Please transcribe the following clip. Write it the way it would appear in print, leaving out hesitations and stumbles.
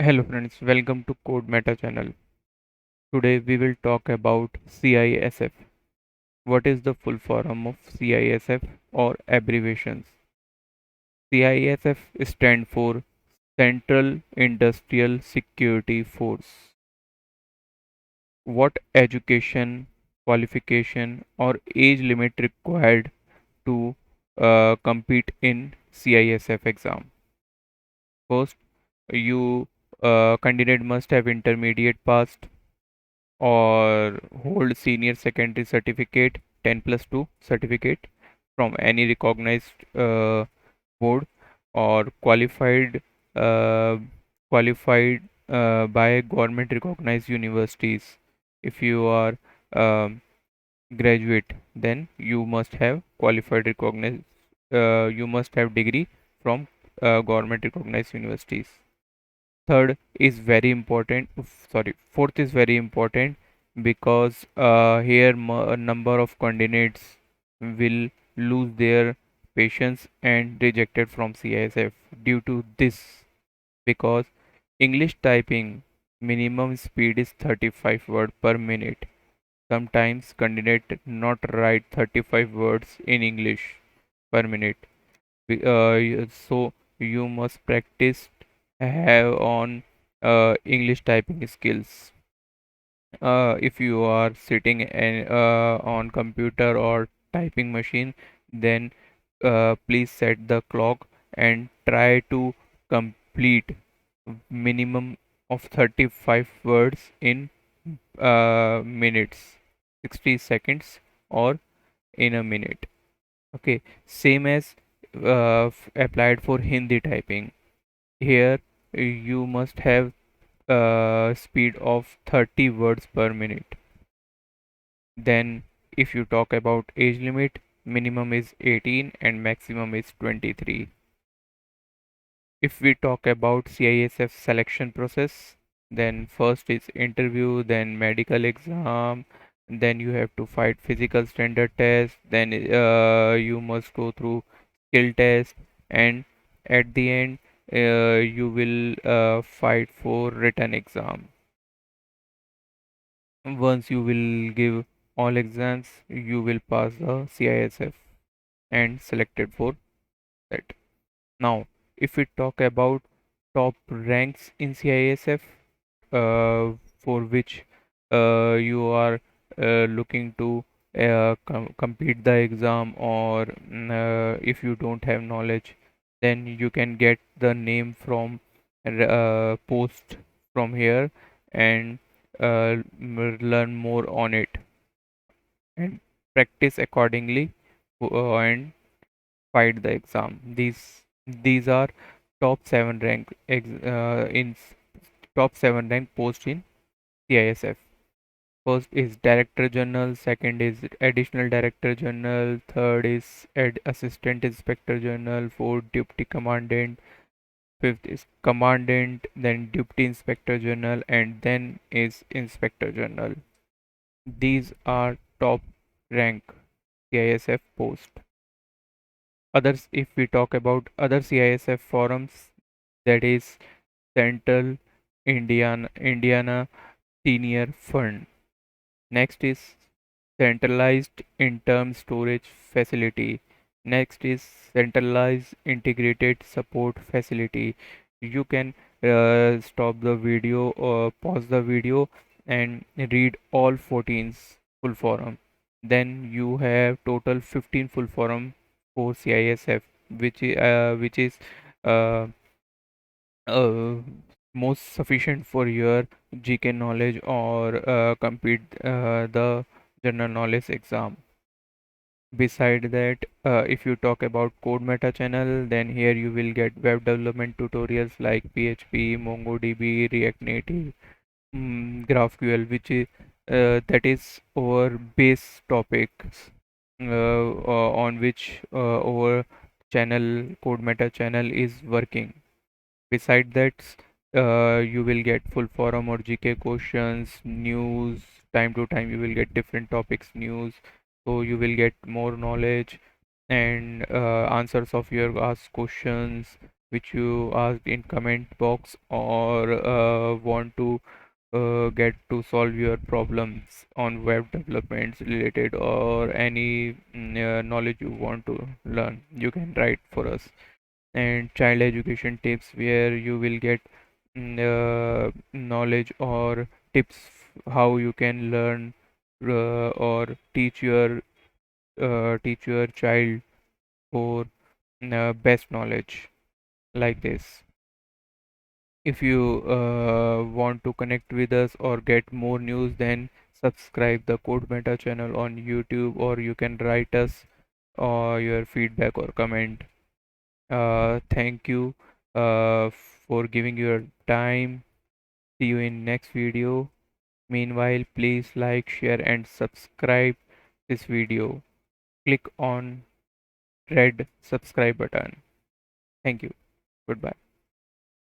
Hello friends, welcome to Code Meta channel. Today we will talk about CISF. What is the full form of CISF or abbreviations? CISF stand for Central Industrial Security Force. What education, qualification or age limit required to compete in CISF exam? First, you candidate must have intermediate passed or hold senior secondary certificate 10+2 certificate from any recognized board or uh, qualified by government recognized universities. If you are um, graduate, then you must have qualified recognized, you must have degree from government recognized universities. Third is very important, sorry, fourth is very important because here a number of candidates will lose their patience and rejected from CISF due to this, because English typing minimum speed is 35 word per minute. Sometimes candidate not write 35 words in English per minute. So you must practice have on English typing skills. If you are sitting on computer or typing machine, then please set the clock and try to complete minimum of 35 words in minutes, 60 seconds or in a minute. Okay, same as applied for Hindi typing. Here you must have speed of 30 words per minute. Then if you talk about age limit, minimum is 18 and maximum is 23. If we talk about CISF selection process, then first is interview, then medical exam, then you have to fight physical standard test, then you must go through skill test, and at the end you will fight for written exam. Once you will give all exams, you will pass the CISF and selected for that. Now, if we talk about top ranks in CISF, for which you are looking to complete the exam, or if you don't have knowledge, then you can get the name from post from here and learn more on it and practice accordingly and fight the exam. These are top 7 rank top 7 rank post in CISF. First is Director General, second is Additional Director General, third is Assistant Inspector General, fourth Deputy Commandant, fifth is Commandant, then Deputy Inspector General, and then is Inspector General. These are top rank CISF post. Others, if we talk about other CISF forums, that is Central Indiana Senior Fund. Next is Centralized Interim Storage Facility. Next is Centralized Integrated Support Facility. You can stop the video or pause the video and read all 14's full forum. Then you have total 15 full forum for CISF, which is uh, uh, most sufficient for your GK knowledge or compete the general knowledge exam. Beside that, if you talk about Code Meta channel, then here you will get web development tutorials like PHP, MongoDB, React Native, GraphQL, which is that is our base topics on which our channel Code Meta channel is working. Beside that, you will get full forum or GK questions, news. Time to time, you will get different topics, news. So you will get more knowledge and answers of your asked questions. which you asked in comment box, or want to get to solve your problems on web developments related, or any knowledge you want to learn, you can write for us. And child education tips, where you will get knowledge or tips how you can learn or teach your child for best knowledge, like this. If you want to connect with us or get more news, then subscribe the Code Meta channel on YouTube, or you can write us your feedback or comment. Thank you for giving your time. See you in next video. Meanwhile, please like, share and subscribe this video. Click on red subscribe button. Thank you. Goodbye.